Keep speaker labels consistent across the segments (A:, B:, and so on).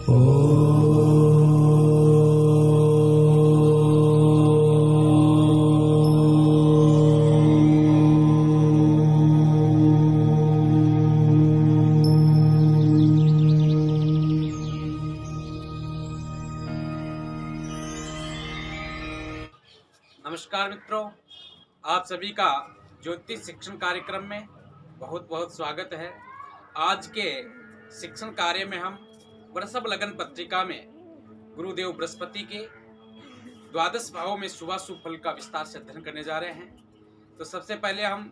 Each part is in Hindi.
A: नमस्कार मित्रों, आप सभी का ज्योतिष शिक्षण कार्यक्रम में बहुत बहुत स्वागत है। आज के शिक्षण कार्य में हम वृषभ लगन पत्रिका में गुरुदेव बृहस्पति के द्वादश भावों में शुभाशुभ फल का विस्तार से अध्ययन करने जा रहे हैं। तो सबसे पहले हम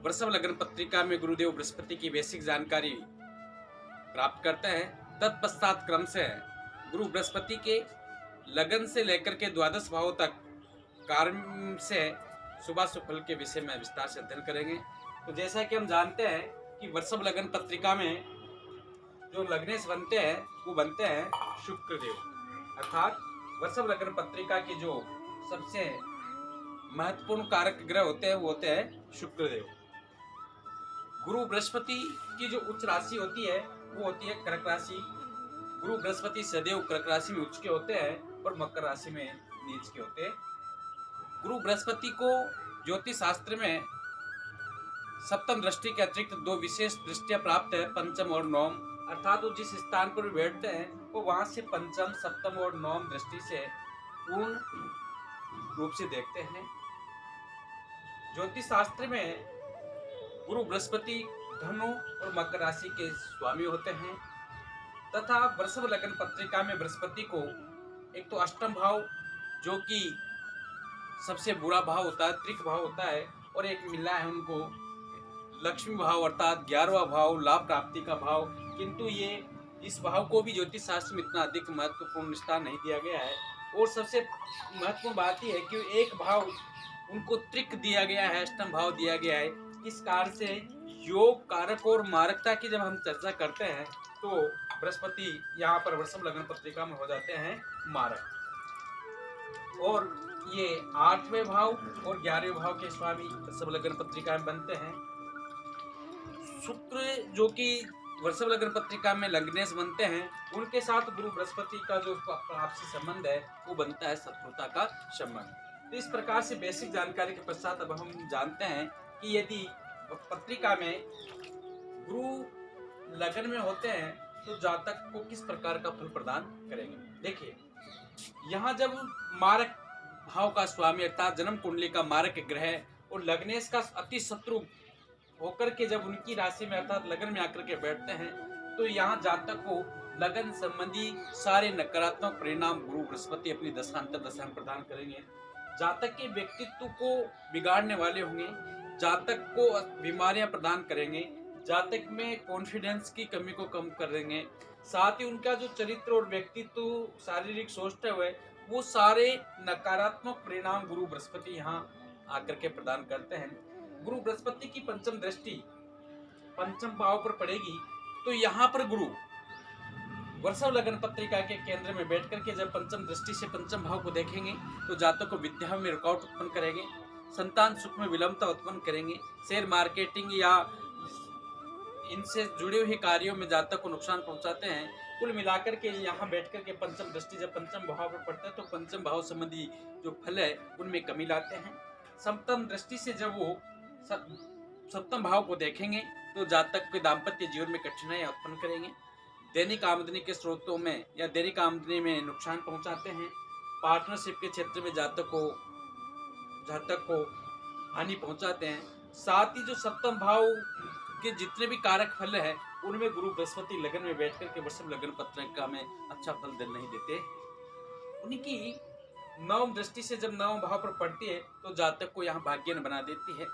A: वृषभ लगन पत्रिका में गुरुदेव बृहस्पति की बेसिक जानकारी प्राप्त करते हैं। तत्पश्चात क्रम से गुरु बृहस्पति के लगन से लेकर के द्वादश भावों तक कार्य से शुभाशुभ फल के विषय में विस्तार से अध्ययन करेंगे। तो जैसा कि हम जानते हैं कि वृषभ लगन पत्रिका में जो लग्नेश बनते हैं वो बनते हैं शुक्रदेव, अर्थात वृषभ लगन पत्रिका की जो सबसे महत्वपूर्ण कारक ग्रह होते हैं वो होते हैं शुक्रदेव। गुरु बृहस्पति की जो उच्च राशि होती है वो होती है कर्क राशि। गुरु बृहस्पति सदैव कर्क राशि में उच्च के होते हैं और मकर राशि में नीच के होते हैं। गुरु बृहस्पति को ज्योतिष शास्त्र में सप्तम दृष्टि के अतिरिक्त दो विशेष दृष्टियां प्राप्त है, पंचम और नवम, अर्थात वो जिस स्थान पर बैठते हैं वो वहां से पंचम, सप्तम और नवम दृष्टि से पूर्ण रूप से देखते हैं। ज्योतिष शास्त्र में गुरु बृहस्पति धनु और मकर राशि के स्वामी होते हैं तथा वृषभ लगन पत्रिका में बृहस्पति को एक तो अष्टम भाव जो कि सबसे बुरा भाव होता है, त्रिक भाव होता है, और एक मिला है उनको लक्ष्मी भाव अर्थात 11वां भाव, लाभ प्राप्ति का भाव। किंतु ये इस भाव को भी ज्योतिष शास्त्र में इतना अधिक महत्वपूर्ण स्थान नहीं दिया गया है। और सबसे महत्वपूर्ण बात यह है कि एक भाव उनको त्रिक दिया गया है, अष्टम भाव दिया गया है। इस कारण से योग कारक और मारकता की जब हम चर्चा करते हैं तो बृहस्पति यहाँ पर वृषभ लगन पत्रिका में हो जाते हैं मारक। और ये 8वें भाव और 11वें भाव के स्वामी वृषभ लगन पत्रिका में बनते हैं। शुक्र जो कि वृषभ लगन पत्रिका में लग्नेश बनते हैं, उनके साथ गुरु बृहस्पति का जो आपसी संबंध है वो बनता है शत्रुता का संबंध। तो इस प्रकार से बेसिक जानकारी के पश्चात अब हम जानते हैं कि यदि पत्रिका में गुरु लगन में होते हैं तो जातक को किस प्रकार का फल प्रदान करेंगे। देखिए, यहाँ जब मारक भाव का स्वामी अर्थात जन्म कुंडली का मारक ग्रह और लग्नेश का अति शत्रु होकर के जब उनकी राशि में अर्थात लगन में आकर के बैठते हैं तो यहाँ जातक को लगन संबंधी सारे नकारात्मक परिणाम गुरु बृहस्पति अपनी दशांतर दशा में प्रदान करेंगे। जातक के व्यक्तित्व को बिगाड़ने वाले होंगे, जातक को बीमारियां प्रदान करेंगे, जातक में कॉन्फिडेंस की कमी को कम कर देंगे। साथ ही उनका जो चरित्र और व्यक्तित्व शारीरिक सोचते हुए वो सारे नकारात्मक परिणाम गुरु बृहस्पति यहाँ आकर के प्रदान करते हैं। गुरु बृहस्पति की पंचम दृष्टि पंचम भाव पर पड़ेगी तो यहाँ पर गुरु वृषभ लगन पत्रिका के केंद्र में बैठ करके जब पंचम दृष्टि से पंचम भाव को देखेंगे तो जातक को विद्या में रुकावट उत्पन्न करेंगे, संतान सुख में विलंबता उत्पन्न करेंगे, शेयर मार्केटिंग या इनसे जुड़े हुए कार्यों में जातक को नुकसान पहुंचाते हैं। कुल मिलाकर के यहाँ बैठ कर के पंचम दृष्टि जब पंचम भाव पर पड़ता है तो पंचम भाव संबंधी जो फल है उनमें कमी लाते हैं। सप्तम दृष्टि से जब वो सप्तम भाव को देखेंगे तो जातक के दाम्पत्य जीवन में कठिनाइयां उत्पन्न करेंगे, दैनिक आमदनी के स्रोतों में या दैनिक आमदनी में नुकसान पहुंचाते हैं। पार्टनरशिप के क्षेत्र में जातक को हानि पहुंचाते हैं। साथ ही जो सप्तम भाव के जितने भी कारक फल है उनमें गुरु बृहस्पति लगन में बैठ कर के वृषभ लगन पत्रिका में अच्छा फल नहीं देते। उनकी नवम दृष्टि से जब नवम भाव पर पड़ती है तो जातक को यहाँ भाग्यन बना देती है।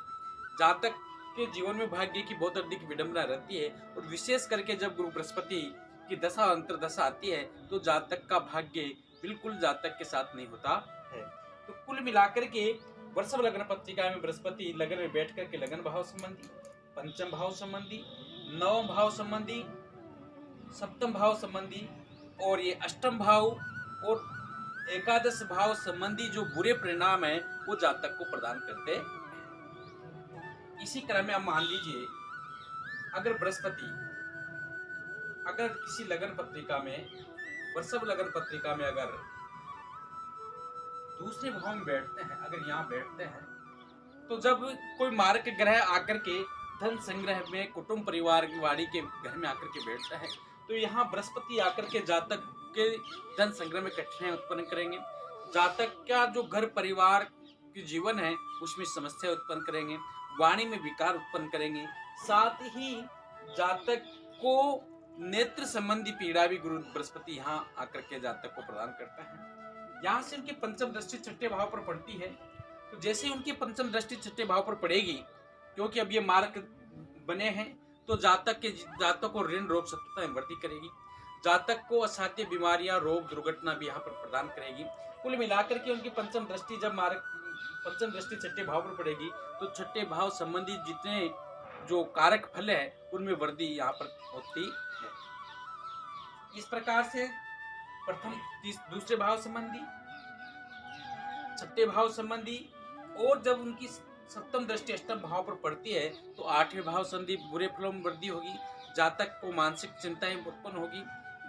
A: जातक के जीवन में भाग्य की बहुत अधिक विडंबना रहती है और विशेष करके जब गुरु बृहस्पति की दशा अंतरदशा आती है तो जातक का भाग्य बिल्कुल जातक के साथ नहीं होता है। तो कुल मिलाकर के वृषभ लगन पत्रिका में बृहस्पति लगन में बैठ कर के लगन भाव संबंधी, पंचम भाव संबंधी, नवम भाव संबंधी, सप्तम भाव संबंधी और ये अष्टम भाव और एकादश भाव संबंधी जो बुरे परिणाम है वो जातक को प्रदान करते हैं। इसी क्रम में आप मान लीजिए अगर बृहस्पति अगर किसी लगन पत्रिका में, वृषभ लगन पत्रिका में अगर दूसरे भाव में बैठते हैं, अगर यहाँ बैठते हैं, तो जब कोई मारक ग्रह आकर के धन संग्रह में कुटुंब परिवार की वाड़ी के घर में आकर के बैठता है, तो यहाँ बृहस्पति आकर के जातक के धन संग्रह में कठिनाई उत्पन्न करेंगे। जातक का जो घर परिवार की जीवन है उसमें समस्या उत्पन्न करेंगे, वाणी में विकार उत्पन्न करेंगे। साथ ही जातक को नेत्र संबंधी पीड़ा भी गुरु बृहस्पति यहाँ आकर के जातक को प्रदान करता है। यहाँ से उनकी पंचम दृष्टि छठे भाव पर पड़ती है, तो जैसे उनकी पंचम दृष्टि छठे भाव पर पड़ेगी, क्योंकि अब ये मारक बने हैं, तो जातक को ऋण रोग शत्रुता में वृद्धि करेगी। जातक को असाध्य बीमारियां, रोग, दुर्घटना भी यहाँ पर प्रदान करेगी। कुल मिलाकर के उनकी पंचम दृष्टि जब मारक पंचम दृष्टि छठे भाव पर पड़ेगी, तो छठे भाव संबंधी जितने जो कारक फल है उनमें वृद्धि यहाँ पर होती है। इस प्रकार से प्रथम दूसरे भाव संबंधी, छठे भाव संबंधी, और जब उनकी सप्तम दृष्टि अष्टम भाव पर पड़ती है तो आठवें भाव संबंधी बुरे फलों में वृद्धि होगी। जातक को मानसिक चिंताएं उत्पन्न होगी,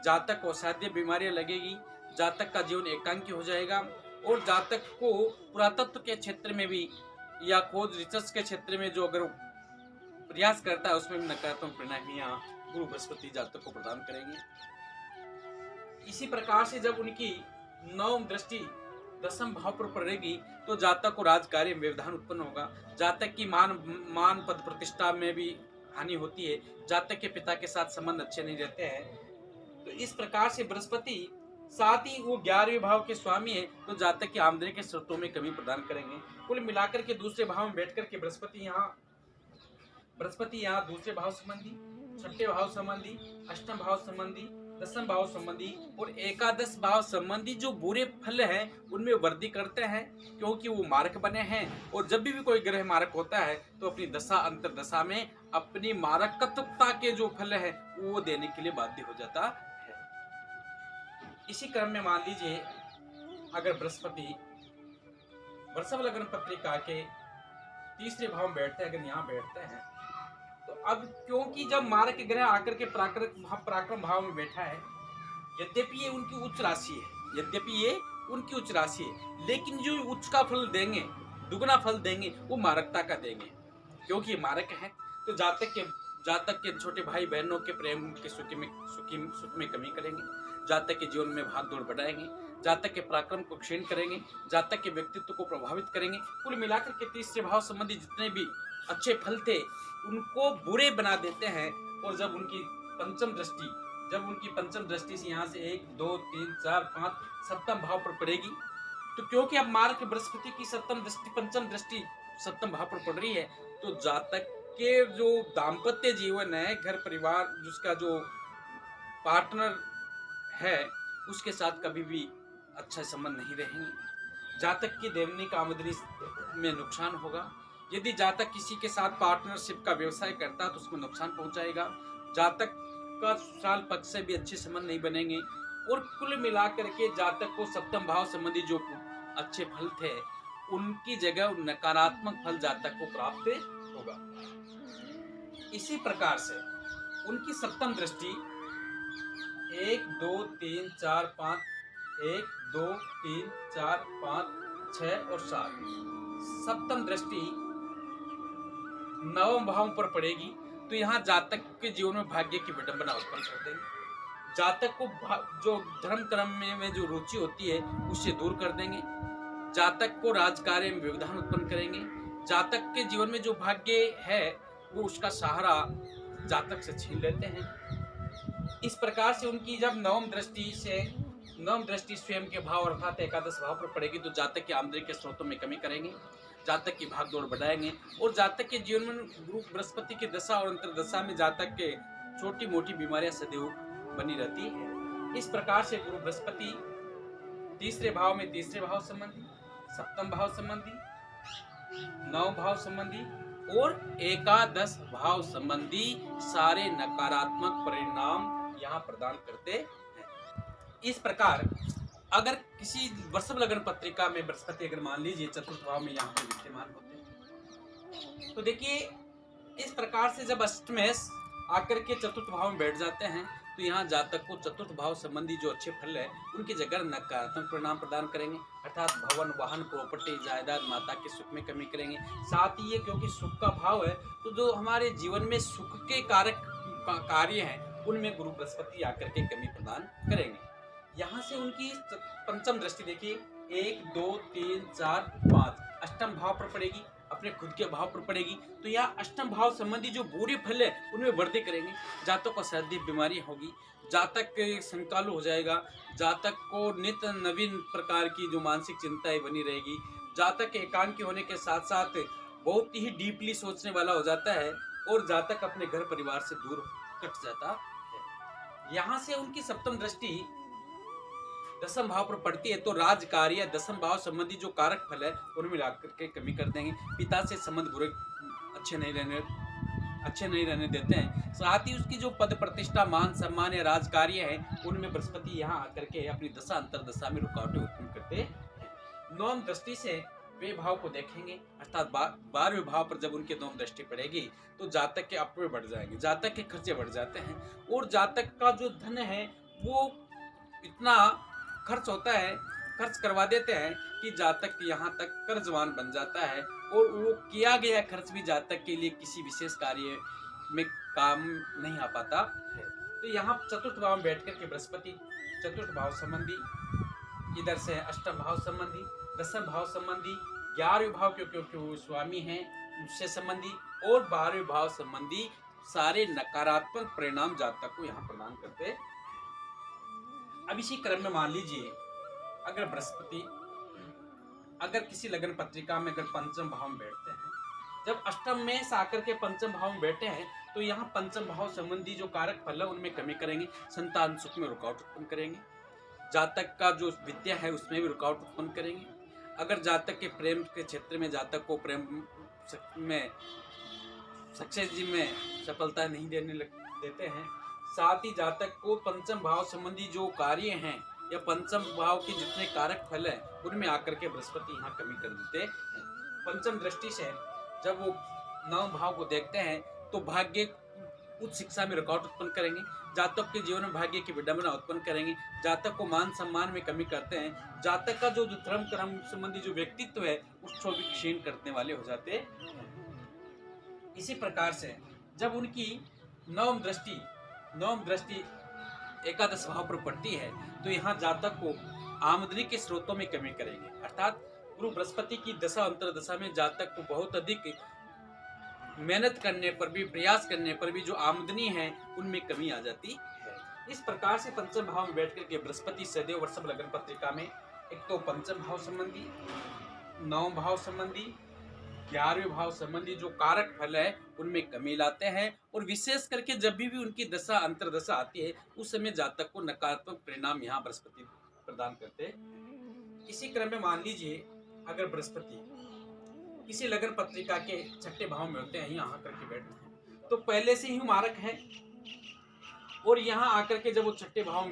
A: जातक को असाध्य बीमारियां लगेगी, जातक का जीवन एकांकी हो जाएगा, और जातक को पुरातत्व के क्षेत्र में भी या खोज रिसर्च के क्षेत्र में जो अगर प्रयास करता है उसमें भी नकारात्मक परिणाम गुरु बृहस्पति जातक को प्रदान करेंगे। इसी प्रकार से जब उनकी नवम दृष्टि दसम भाव पर पड़ेगी तो जातक को राजकार्य में व्यवधान उत्पन्न होगा। जातक की मान पद प्रतिष्ठा में भी हानि होती है। जातक के पिता के साथ संबंध अच्छे नहीं रहते हैं। तो इस प्रकार से बृहस्पति, साथ ही वो 11वें भाव के स्वामी है, तो जातक की आमदनी के स्रोतों में कमी प्रदान करेंगे। कुल मिलाकर के दूसरे भाव में बैठ करके बृहस्पति यहाँ दूसरे भाव संबंधी, छठे भाव संबंधी, अष्टम भाव संबंधी, दसम भाव संबंधी और एकादश भाव संबंधी जो बुरे फल हैं उनमें वृद्धि करते हैं, क्योंकि वो मारक बने हैं। और जब भी कोई ग्रह मारक होता है तो अपनी दशा अंतर दशा में अपनी मारकत्वता के जो फल है वो देने के लिए बाध्य हो जाता है। इसी क्रम में मान लीजिए अगर बृहस्पति वृषभ लग्न पत्रिका के तीसरे भाव में बैठते हैं, अगर यहाँ बैठते हैं, तो अब क्योंकि जब मारक ग्रह आकर के पराक्रम भाव में बैठा है, यद्यपि ये उनकी उच्च राशि है, लेकिन जो उच्च का फल देंगे, दुगना फल देंगे, वो मारकता का देंगे, क्योंकि मारक है। तो जातक के छोटे भाई बहनों के प्रेम के सुख में कमी करेंगे, जातक के जीवन में भाग दौड़ बढ़ाएंगे, जातक के पराक्रम को क्षीण करेंगे, जातक के व्यक्तित्व को प्रभावित करेंगे। कुल मिलाकर के तीसरे भाव संबंधी जितने भी अच्छे फल थे उनको बुरे बना देते हैं। और जब उनकी पंचम दृष्टि से यहाँ से 1 2 3 4 5 सप्तम भाव पर पड़ेगी, तो क्योंकि अब मार्क बृहस्पति की पंचम दृष्टि सप्तम भाव पर पड़ रही है, तो जातक के जो दाम्पत्य जीवन है, घर परिवार, जिसका जो पार्टनर है उसके साथ कभी भी अच्छा संबंध नहीं रहेंगे। जातक की दैनिक आमदनी में नुकसान होगा। यदि जातक किसी के साथ पार्टनरशिप का व्यवसाय करता है तो उसमें नुकसान पहुंचाएगा। जातक का ससुराल पक्ष से भी अच्छे संबंध नहीं बनेंगे। और कुल मिलाकर के जातक को सप्तम भाव संबंधी जो अच्छे फल थे उनकी जगह नकारात्मक फल जातक को प्राप्त होगा। इसी प्रकार से उनकी सप्तम दृष्टि 1 2 3 4 5 1 2 3 4 5 6 और 7 सप्तम दृष्टि नवम भाव पर पड़ेगी, तो यहाँ जातक के जीवन में भाग्य की विडंबना उत्पन्न कर देंगे। जातक को जो धर्म कर्म में जो रुचि होती है उससे दूर कर देंगे। जातक को राजकार्य में व्यवधान उत्पन्न करेंगे। जातक के जीवन में जो भाग्य है वो उसका सहारा जातक से छीन लेते हैं। इस प्रकार से उनकी जब नवम दृष्टि स्वयं के भाव अर्थात एकादश भाव पर पड़ेगी, तो जातक की आमदनी के स्रोतों में कमी करेंगे, जातक की भागदौड़ बढ़ाएंगे। और जातक के जीवन में गुरु बृहस्पति की दशा और अंतरदशा में जातक के छोटी मोटी बीमारियां सदैव बनी रहती है। इस प्रकार से गुरु बृहस्पति तीसरे भाव में तीसरे भाव संबंधी, सप्तम भाव संबंधी, नव भाव संबंधी और एकादश भाव संबंधी सारे नकारात्मक परिणाम यहाँ प्रदान करते हैं। इस प्रकार अगर किसी वृषभ लग्न पत्रिका में बृहस्पति अगर मान लीजिए चतुर्थ भाव में यहाँ पर विद्यमान होते हैं, तो देखिए इस प्रकार से जब अष्टमेश आकर के चतुर्थ भाव में बैठ जाते हैं तो यहाँ जातक को चतुर्थ भाव संबंधी जो अच्छे फल है उनकी जगह नकारात्मक परिणाम प्रदान करेंगे, अर्थात भवन, वाहन, प्रॉपर्टी, जायदाद, माता के सुख में कमी करेंगे। साथ ही ये क्योंकि सुख का भाव है तो जो हमारे जीवन में सुख के कारक कार्य हैं उनमें गुरु बृहस्पति आकर के कमी प्रदान करेंगे। यहाँ से उनकी पंचम दृष्टि देखिए, 1 2 3 4 5 अष्टम भाव पर पड़ेगी, अपने खुद के भाव पर पड़ेगी। तो यहाँ अष्टम भाव संबंधी जो बुरे फल है उनमें वृद्धि करेंगे। जातक को सर्दी बीमारी होगी, जातक संकालु हो जाएगा, जातक को नित्य नवीन प्रकार की जो मानसिक चिंताएं बनी रहेगी, जातक एकांकी होने के साथ साथ बहुत ही डीपली सोचने वाला हो जाता है और जातक अपने घर परिवार से दूर कट जाता है। यहाँ से उनकी सप्तम दृष्टि दसम भाव पर पड़ती है तो राज कार्य दसम भाव संबंधी जो कारक फल है उनमें लाकर के कमी कर देंगे। पिता से संबंध बुरे अच्छे नहीं रहने देते हैं। साथ ही उसकी जो पद प्रतिष्ठा, मान सम्मान या राज कार्य है उनमें बृहस्पति यहाँ आकर के अपनी दशा अंतरदशा में रुकावटें उत्पन्न करते हैं। नौम दृष्टि से वे भाव को देखेंगे, अर्थात 12वें भाव पर जब उनके नौम दृष्टि पड़ेगी तो जातक के अपव्यय बढ़ जाएंगे, जातक के खर्चे बढ़ जाते हैं और जातक का जो धन है वो इतना खर्च होता है, खर्च करवा देते हैं कि जातक यहाँ तक कर्जवान बन जाता है और वो किया गया खर्च भी जातक के लिए किसी विशेष कार्य में काम नहीं आ पाता है। तो यहाँ चतुर्थ भाव में बैठ कर के बृहस्पति चतुर्थ भाव संबंधी, इधर से अष्टम भाव संबंधी, दसम भाव संबंधी, 11वें भाव क्योंकि स्वामी है उससे संबंधी और 12वें भाव संबंधी सारे नकारात्मक परिणाम जातक को यहाँ प्रदान करते हैं। अब इसी क्रम में मान लीजिए अगर बृहस्पति अगर किसी लगन पत्रिका में अगर पंचम भाव में बैठते हैं, जब अष्टम में से आकर के पंचम भाव में बैठे हैं तो यहाँ पंचम भाव संबंधी जो कारक फल है उनमें कमी करेंगे, संतान सुख में रुकावट उत्पन्न करेंगे, जातक का जो विद्या है उसमें भी रुकावट उत्पन्न करेंगे। अगर जातक के प्रेम के क्षेत्र में जातक को प्रेम में सक्सेस जी में सफलता नहीं देते हैं, साथ ही जातक को पंचम भाव संबंधी जो कार्य हैं या पंचम भाव के जितने कारक फल है उनमें आकर के बृहस्पति यहाँ कमी कर देते हैं। पंचम दृष्टि से जब वो नवम भाव को देखते हैं तो भाग्य उच्च शिक्षा में रुकावट उत्पन्न करेंगे, जातक के जीवन में भाग्य की विडंबना उत्पन्न करेंगे, जातक को मान सम्मान में कमी करते हैं, जातक का जो धर्म कर्म संबंधी जो व्यक्तित्व है उसको भी क्षीण करने वाले हो जाते हैं। इसी प्रकार से जब उनकी नवम दृष्टि एकादश भाव पर पड़ती है तो यहाँ जातक को आमदनी के स्रोतों में कमी करेंगे, अर्थात गुरु बृहस्पति की दशा अंतरदशा में जातक को बहुत अधिक मेहनत करने पर भी, प्रयास करने पर भी जो आमदनी है उनमें कमी आ जाती है। इस प्रकार से पंचम भाव में बैठ करके बृहस्पति सदैव वृषभ लगन पत्रिका में एक तो पंचम भाव संबंधी, नवम भाव संबंधी, 11वें भाव संबंधी जो कारक फल है उनमें कमी लाते हैं और विशेष करके जब भी उनकी दशा अंतरदशा आती है उस समय जातक को नकारात्मक परिणाम यहाँ बृहस्पति प्रदान करते हैं। इसी क्रम में मान लीजिए अगर बृहस्पति किसी लगन पत्रिका के छठे भाव में होते हैं, यहाँ आकर के बैठते हैं तो पहले से ही मारक है और यहाँ आकर के जब वो छठे भाव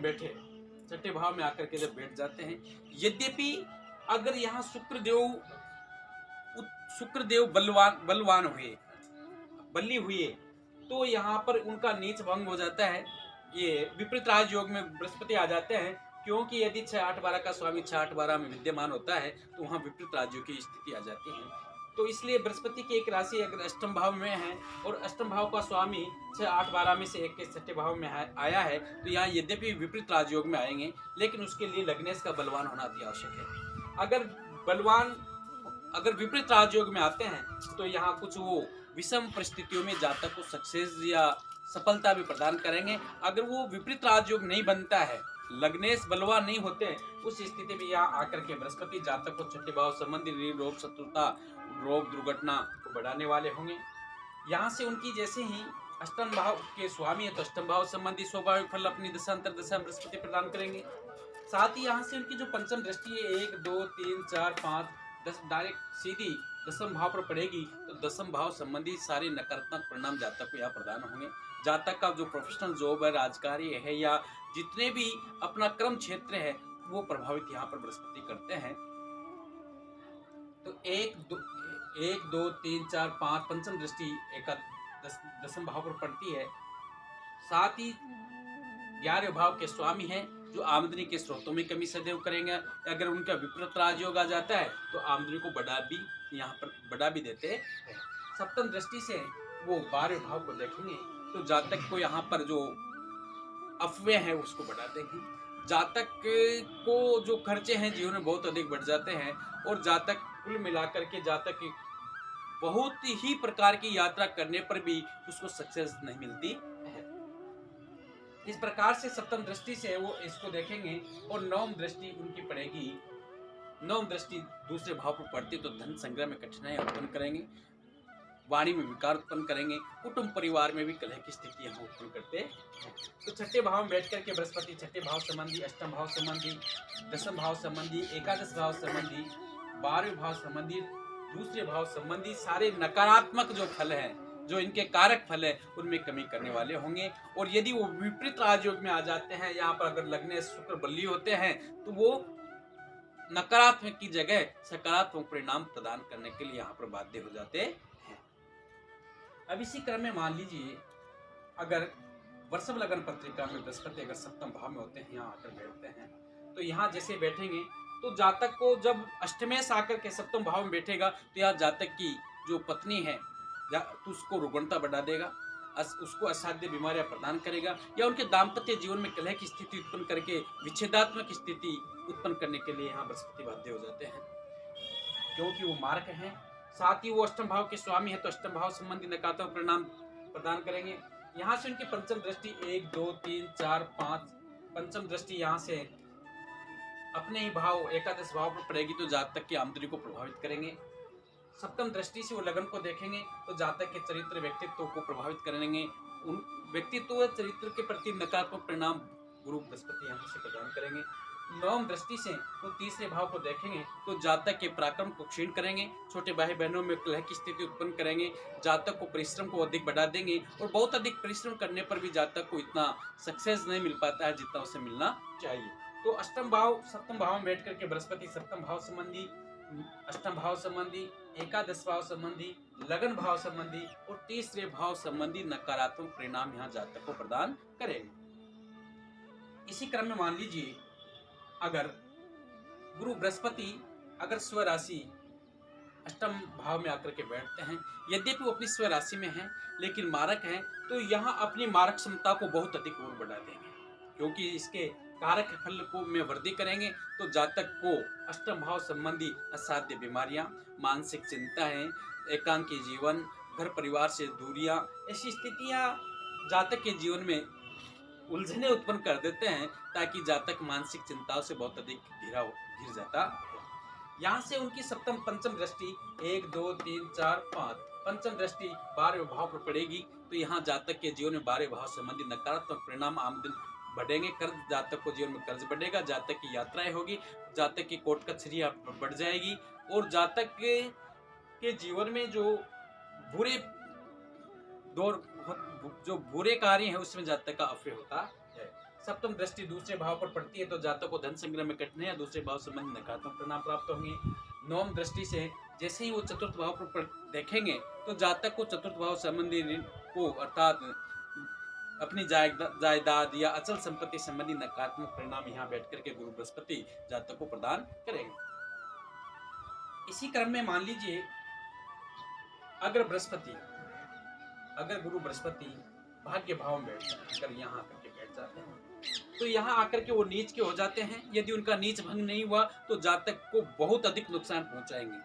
A: में आकर के जब बैठ जाते हैं, यद्यपि अगर यहाँ शुक्रदेव बल्ली हुए तो यहाँ पर उनका नीच भंग हो जाता है। ये विपरीत राजयोग में बृहस्पति आ जाते हैं क्योंकि यदि 6-8-12 का स्वामी 6-8-12 में विद्यमान होता है तो वहाँ विपरीत राज्यों की स्थिति आ जाती है। तो इसलिए बृहस्पति की एक राशि अगर अष्टम भाव में है और अष्टम भाव का स्वामी 6-8-12 में से एक के छठे भाव में आया है तो यहाँ यद्यपि विपरीत राजयोग में आएंगे लेकिन उसके लिए लग्नेश का बलवान होना अति आवश्यक है। अगर विपरीत राजयोग में आते हैं तो यहाँ कुछ वो विषम परिस्थितियों में जातक को सक्सेस या सफलता भी प्रदान करेंगे। अगर वो विपरीत राजयोग नहीं बनता है, लग्नेश बलवान नहीं होते, उस स्थिति में यहाँ आकर के बृहस्पति जातक को छठे भाव संबंधी रोग, शत्रुता, रोग, दुर्घटना को बढ़ाने वाले होंगे। यहाँ से उनकी जैसे ही अष्टम भाव के स्वामी है तो अष्टम भाव संबंधी स्वाभाविक फल अपनी दशा अंतरदशा बृहस्पति प्रदान करेंगे। साथ ही यहाँ से उनकी जो पंचम दृष्टि है 1 2 3 4 5 10 डायरेक्ट सीधी दसम भाव पर पड़ेगी तो दसम भाव संबंधी सारे नकारात्मक परिणाम जातक को यहाँ प्रदान होंगे। जातक का जो प्रोफेशनल जॉब है, राजकार्य है या जितने भी अपना कर्म क्षेत्र है वो प्रभावित यहाँ पर बृहस्पति करते हैं। तो 1 2 3 4 5 पंचम दृष्टि दसम भाव पर पड़ती है। साथ ही 11वें भाव के स्वामी हैं, जो आमदनी के स्रोतों में कमी सदैव करेंगे। अगर उनका विपरीत राजयोग आ जाता है तो आमदनी को यहाँ पर बढ़ा भी देते हैं। सप्तम दृष्टि से वो 12वें भाव को देखेंगे तो जातक को यहाँ पर जो अफवाह है उसको बढ़ा देंगे। जातक को जो खर्चे हैं जीवन में बहुत अधिक बढ़ जाते हैं, और जातक कुल मिलाकर के जातक बहुत ही प्रकार की यात्रा करने पर भी उसको सक्सेस नहीं मिलती है। इस प्रकार से सप्तम दृष्टि से वो इसको देखेंगे, और नवम दृष्टि उनकी पड़ेगी। नवम दृष्टि दूसरे भाव पर पड़ती तो धन संग्रह में कठिनाई उत्पन्न करेंगे, वाणी में विकार उत्पन्न करेंगे, कुटुंब परिवार में भी कलह की स्थिति यहाँ उत्पन्न करते हैं। तो छठे भाव में बैठ करके बृहस्पति छठे भाव संबंधी, अष्टम भाव संबंधी, दसम भाव संबंधी, एकादश भाव संबंधी, 12वें भाव संबंधी, दूसरे भाव संबंधी सारे नकारात्मक जो फल है, जो इनके कारक फल है, उनमें कमी करने वाले होंगे। और यदि वो विपरीत राजयोग में आ जाते हैं, यहाँ पर अगर लगने शुक्र बल्ली होते हैं, तो वो नकारात्मक की जगह सकारात्मक परिणाम प्रदान करने के लिए यहाँ पर बाध्य हो जाते हैं। अब इसी क्रम में मान लीजिए, अगर वृषभ लगन पत्रिका में बृहस्पति अगर सप्तम भाव में होते हैं, यहाँ आकर बैठते हैं, तो यहाँ जैसे बैठेंगे तो जातक को जब अष्टमेश आकर के सप्तम भाव में बैठेगा तो यहाँ जातक की जो पत्नी है तो उसको रुग्णता बढ़ा देगा, उसको असाध्य बीमारियां प्रदान करेगा, या उनके दाम्पत्य जीवन में कलह की स्थिति उत्पन्न करके विच्छेदात्मक स्थिति उत्पन्न करने के लिए यहाँ बृहस्पति बाध्य हो जाते हैं, क्योंकि वो मार्क हैं। साथ ही वो अष्टम भाव के स्वामी है, तो अष्टम भाव संबंधी नकारात्मक परिणाम प्रदान करेंगे। यहाँ से उनकी पंचम दृष्टि 1 2 3 4 5 पंचम दृष्टि यहाँ से अपने ही भाव एकादश भाव पर पड़ेगी, तो जातक की आमदनी को प्रभावित करेंगे। सप्तम दृष्टि से वो लगन को देखेंगे तो जातक के चरित्र व्यक्तित्व को प्रभावित करेंगे। उन व्यक्तित्व चरित्र के प्रति नकारात्मक परिणाम गुरु बृहस्पति यहाँ से प्रदान करेंगे। नवम दृष्टि से वो तीसरे भाव को देखेंगे तो जातक के पराक्रम को क्षीण करेंगे, छोटे भाई बहनों में कलह की स्थिति उत्पन्न करेंगे, जातक को परिश्रम को अधिक बढ़ा देंगे, और बहुत अधिक परिश्रम करने पर भी जातक को इतना सक्सेस नहीं मिल पाता है जितना उसे मिलना चाहिए। तो अष्टम भाव सप्तम भाव में बैठ करके बृहस्पति सप्तम भाव संबंधी, अष्टम भाव संबंधी, एकादश भाव संबंधी, लगन भाव संबंधी और तीसरे भाव संबंधी नकारात्मक परिणाम यहाँ जातक को प्रदान करेंगे। इसी क्रम में मान लीजिए, अगर गुरु बृहस्पति अगर स्व राशि अष्टम भाव में आकर के बैठते हैं, यद्यपि वो अपनी स्व राशि में हैं लेकिन मारक हैं, तो यहाँ अपनी मारक क्षमता को बहुत अधिक और बढ़ा देंगे, क्योंकि इसके कारक फल को में वृद्धि करेंगे। तो जातक को अष्टम भाव संबंधी असाध्य बीमारियां, मानसिक चिंताएं, एकांकी जीवन, घर परिवार से दूरियां, ऐसी स्थितियां जातक के जीवन में उलझने उत्पन्न कर देते हैं, ताकि जातक मानसिक चिंताओं से बहुत अधिक घिर जाता है। यहाँ से उनकी सप्तम पंचम दृष्टि 1 2 3 4 5 पंचम दृष्टि 12वें भाव पर पड़ेगी, तो यहाँ जातक के जीवन में 12वें भाव संबंधी नकारात्मक परिणाम आमदनी बढ़ेंगे, कर्ज जातक को जीवन में कर्ज बढ़ेगा, जातक की यात्राएं होगी, जातक की कोर्ट कचहरी बढ़ जाएगी, और जातक के जीवन में जो बुरे दौर जो बुरे कार्य है उसमें जातक का अफय होता है। सप्तम दृष्टि दूसरे भाव पर पड़ती है तो जातक को धन संग्रह में कठिनाई, दूसरे भाव संबंधी नकारात्मक परिणाम प्राप्त होंगे। नवम दृष्टि से जैसे ही वो चतुर्थ भाव पर देखेंगे तो जातक को चतुर्थ भाव संबंधी ऋण को अर्थात अपनी जायदाद या अचल संपत्ति संबंधी नकारात्मक परिणाम यहाँ बैठ करके गुरु बृहस्पति जातक को प्रदान करेंगे। इसी क्रम में मान लीजिए, अगर गुरु बृहस्पति भाग्य भाव में अगर यहाँ आकर के बैठ जाते हैं तो यहाँ आकर के वो नीच के हो जाते हैं। यदि उनका नीच भंग नहीं हुआ तो जातक को बहुत अधिक नुकसान पहुंचाएंगे,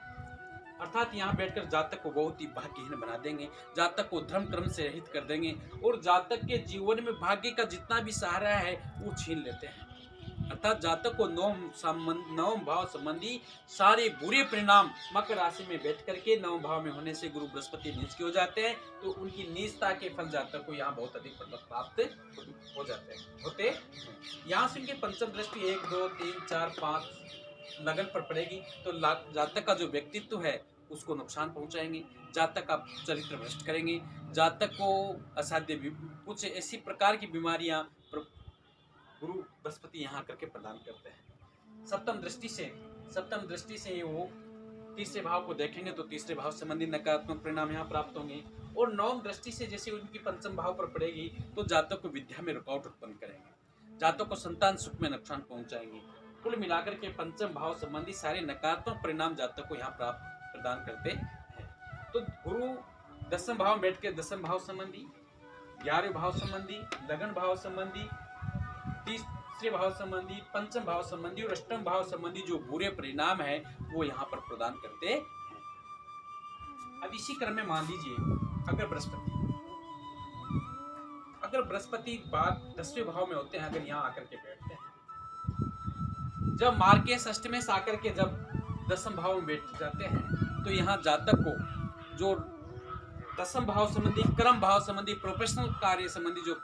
A: अर्थात यहाँ बैठकर जातक को बहुत ही भाग्यहीन बना देंगे, जातक को धर्म कर्म से रहित कर देंगे, और जातक के जीवन में भाग्य का जितना भी सहारा है वो छीन लेते हैं। अर्थात जातक को नवम भाव संबंधी सारे बुरे परिणाम मकर राशि में बैठ करके नवम भाव में होने से गुरु बृहस्पति नीच के हो जाते हैं, तो उनकी नीचता के फल जातक को यहाँ बहुत अधिक प्राप्त हो जाते हैं। यहाँ से उनकी पंचम दृष्टि 1 2 3 4 5 लगन पर पड़ेगी, तो जातक का जो व्यक्तित्व है उसको नुकसान पहुंचाएंगे, जातक का चरित्र भ्रष्ट करेंगे, जातक को असाध्य कुछ ऐसी प्रकार की बीमारियां गुरु बृहस्पति यहाँ करके प्रदान करते हैं। सप्तम दृष्टि से वो तीसरे भाव को देखेंगे तो तीसरे भाव संबंधी नकारात्मक परिणाम यहाँ प्राप्त होंगे, और नवम दृष्टि से जैसे उनकी पंचम भाव पर पड़ेगी तो जातक को विद्या में रुकावट उत्पन्न करेंगे, जातक को संतान सुख में नुकसान पहुंचाएंगे। कुल मिलाकर के पंचम भाव संबंधी सारे नकारात्मक परिणाम जातक को यहाँ प्राप्त प्रदान करते हैं। तो गुरु दसम भाव में बैठ के दसम भाव संबंधी, 11वें भाव संबंधी, लगन भाव संबंधी, तीसरे भाव संबंधी, पंचम भाव संबंधी और अष्टम भाव संबंधी जो बुरे परिणाम है वो यहाँ पर प्रदान करते हैं। अब इसी क्रम में मान लीजिए अगर बृहस्पति बाद 10वें भाव में होते हैं, अगर यहाँ आकर के बैठते हैं, जब मार्केश अष्टमें से आकर के जब दसम भाव में बैठ जाते हैं, तो यहाँ जातक को जो दसम भाव संबंधी, कर्म भाव संबंधी, प्रोफेशनल कार्य संबंधी जो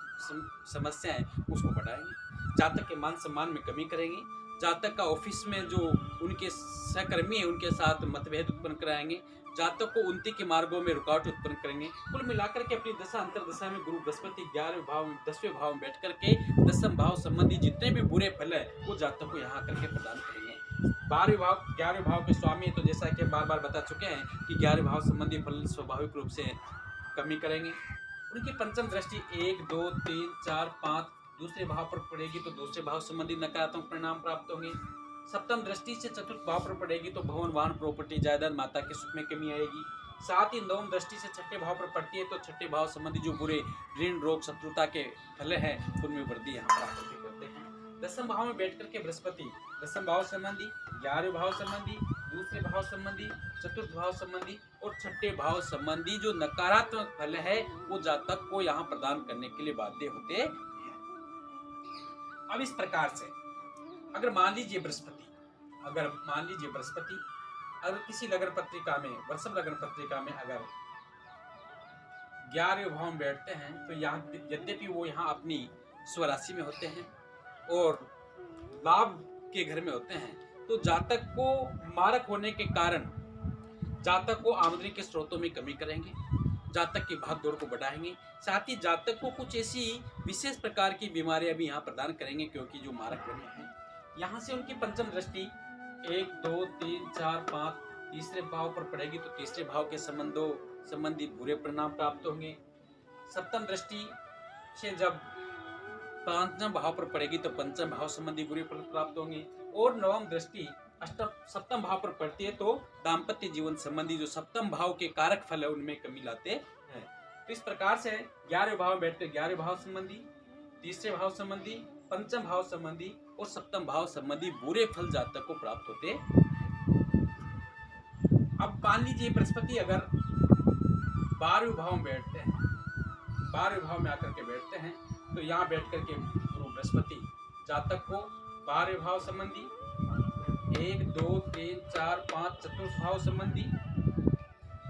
A: समस्या है उसको बढ़ाएंगे। जातक के मान सम्मान में कमी करेंगे। जातक का ऑफिस में जो उनके सहकर्मी है उनके साथ मतभेद उत्पन्न कराएंगे। जातक को उन्नति के मार्गों में रुकावट उत्पन्न करेंगे। कुल मिलाकर के अपनी दशा अंतर्दशा में गुरु बृहस्पति 11वें भाव में 10वें भाव में बैठ करके दसम भाव संबंधी जितने भी बुरे फल है वो जातक को यहाँ करके प्रदान करेंगे। 12वें भाव 11वें भाव के स्वामी है, तो जैसा कि बार बार बता चुके हैं कि 11वें भाव संबंधी फल स्वाभाविक रूप से कमी करेंगे। उनकी पंचम दृष्टि 1, 2, 3, 4, 5 दूसरे भाव पर पड़ेगी तो दूसरे भाव संबंधी नकारात्मक परिणाम प्राप्त होंगे। सप्तम दृष्टि से चतुर्थ भाव पर पड़ेगी तो भवन, वाहन, प्रॉपर्टी, जायदाद, माता के सुख में कमी आएगी। साथ ही नवम दृष्टि से छठे भाव पर पड़ती है तो छठे भाव संबंधी जो बुरे ऋण, रोग, शत्रुता के फल है उनमें वृद्धि यहाँ प्राप्त करते हैं। दसम भाव में बैठ करके बृहस्पति दसम भाव संबंधी, 11वें भाव संबंधी, दूसरे भाव संबंधी, चतुर्थ भाव संबंधी और छठे भाव संबंधी जो नकारात्मक फल है वो जातक को यहाँ प्रदान करने के लिए बाध्य होते हैं। अब इस प्रकार से अगर मान लीजिए बृहस्पति अगर किसी लगन पत्रिका में, वृषभ लगन पत्रिका में अगर 11वें भाव में बैठते हैं तो यहाँ यद्यपि वो यहाँ अपनी स्वराशि में होते हैं और लाभ के घर में होते हैं, तो जातक को मारक होने के कारण जातक को आमदनी के स्रोतों में कमी करेंगे, जातक की भागदौड़ को बढ़ाएंगे। साथ ही जातक को कुछ ऐसी विशेष प्रकार की बीमारियां भी यहाँ प्रदान करेंगे, क्योंकि जो मारक बने हैं यहाँ से उनकी पंचम दृष्टि 1, 2, 3, 4, 5 तीसरे भाव पर पड़ेगी तो तीसरे भाव के संबंधी बुरे परिणाम प्राप्त होंगे। सप्तम दृष्टि से जब पंचम भाव पर पड़ेगी तो पंचम भाव संबंधी बुरे फल प्राप्त होंगे। और नवम दृष्टि सप्तम भाव पर पड़ती है तो दाम्पत्य जीवन संबंधी जो सप्तम भाव के कारक फल है उनमें कमी लाते हैं। तो इस प्रकार से 11वें भाव में बैठकर 11वें भाव संबंधी, तीसरे भाव संबंधी, पंचम भाव संबंधी और सप्तम भाव संबंधी बुरे फल जातक को प्राप्त होते। अब मान लीजिए बृहस्पति अगर 12वें भाव में बैठते हैं, 12वें भाव में आकर के बैठते हैं तो यहाँ बैठ करके गुरु बृहस्पति जातक को 12वें भाव संबंधी 1, 2, 3, 4, 5 चतुर्थ भाव संबंधी,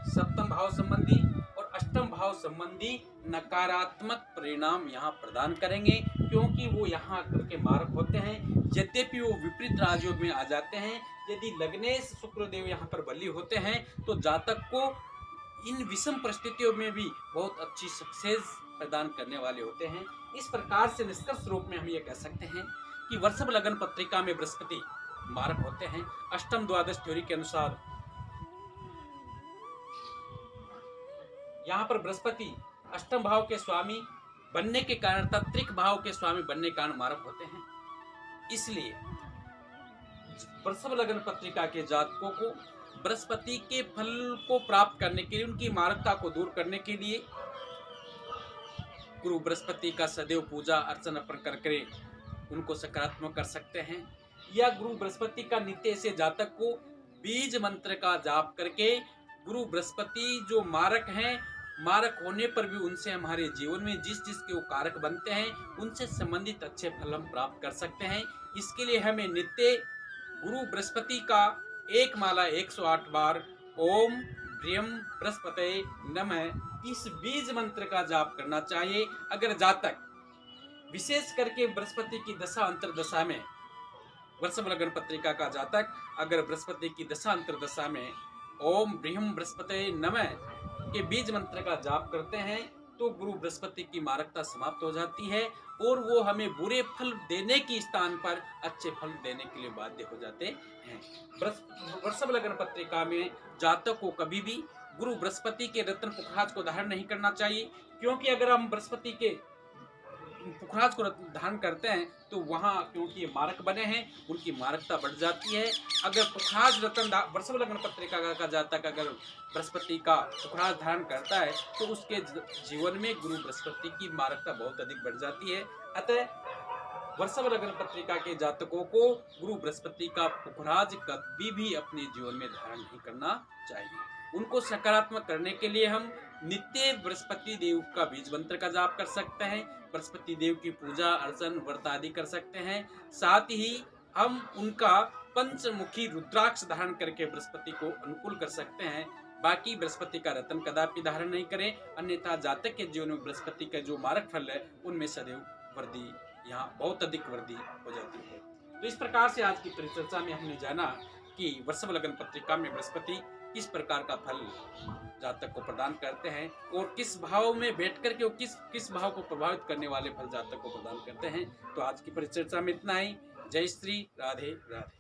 A: सप्तम भाव संबंधी और अष्टम भाव संबंधी नकारात्मक परिणाम यहाँ प्रदान करेंगे, क्योंकि वो यहाँ आकर के मारक होते हैं। यद्यपि वो विपरीत राजयोग में आ जाते हैं, यदि लग्नेश शुक्रदेव यहाँ पर बली होते हैं तो जातक को इन विषम परिस्थितियों में भी बहुत अच्छी सक्सेस प्रदान करने वाले होते हैं। इस प्रकार से निष्कर्ष रूप में हम ये कह सकते हैं कि वृषभ लगन पत्रिका में बृहस्पति मारक होते हैं। अष्टम द्वादश थ्योरी के अनुसार यहाँ पर बृहस्पति अष्टम भाव के स्वामी बनने के कारण, तत्रिक भाव के स्वामी बनने के कारण मारक होते हैं। इसलिए वृषभ लगन पत्रिका के जातकों को बृहस्पति के फल को प्राप्त करने के लिए, उनकी मारकता को दूर करने के लिए गुरु बृहस्पति का सदैव पूजा अर्चना करके उनको सकारात्मक कर सकते हैं, या गुरु बृहस्पति का नित्य से जातक को बीज मंत्र का जाप करके गुरु बृहस्पति जो मारक हैं, मारक होने पर भी उनसे हमारे जीवन में जिस के वो कारक बनते हैं उनसे संबंधित अच्छे फल हम प्राप्त कर सकते हैं। इसके लिए हमें नित्य गुरु बृहस्पति का एक माला 108 बार ओम ब्रियम बृहस्पते नमः इस बीज मंत्र का जाप करना चाहिए। अगर जातक विशेष करके बृहस्पति की दशा अंतर्दशा में, वृषभ लगन पत्रिका का जातक अगर बृहस्पति की दशा अंतर्दशा में ओम ब्रियम बृहस्पते नमः के बीज मंत्र का जाप करते हैं तो गुरु बृहस्पति की मारकता समाप्त हो जाती है और वो हमें बुरे फल देने की स्थान पर अच्छे फल देने के लिए बाध्य हो जाते हैं। वृषभ लगन पत्रिका में जातक को कभी भी गुरु बृहस्पति के रत्न पुखराज को धारण नहीं करना चाहिए, क्योंकि अगर हम बृहस्पति के पुखराज को धारण करते हैं तो वहाँ क्योंकि ये मारक बने हैं, उनकी मारकता बढ़ जाती है। अगर पुखराज रत्न वृषभ लग्न पत्रिका का जातक अगर बृहस्पति का पुखराज धारण करता है तो उसके जीवन में गुरु बृहस्पति की मारकता बहुत अधिक बढ़ जाती है। अतः वृषभ लग्न पत्रिका के जातकों को गुरु बृहस्पति का पुखराज कभी भी अपने जीवन में धारण नहीं करना चाहिए। उनको सकारात्मक करने के लिए हम नित्य बृहस्पति देव का बीज मंत्र का जाप कर सकते हैं, बृहस्पति देव की पूजा अर्चन व्रत आदि कर सकते हैं। साथ ही हम उनका पंचमुखी रुद्राक्ष धारण करके बृहस्पति को अनुकूल कर सकते हैं। बाकी बृहस्पति का रत्न कदापि धारण नहीं करें, अन्यथा जातक के जीवन में बृहस्पति का जो मारक फल है उनमें सदैव वृद्धि, यहाँ बहुत अधिक वृद्धि हो जाती है। तो इस प्रकार से आज की परिचर्चा में हमने जाना कि वृषभ लग्न पत्रिका में बृहस्पति किस प्रकार का फल जातक को प्रदान करते हैं और किस भाव में बैठ करके वो किस भाव को प्रभावित करने वाले फल जातक को प्रदान करते हैं। तो आज की परिचर्चा में इतना ही। जय श्री राधे राधे।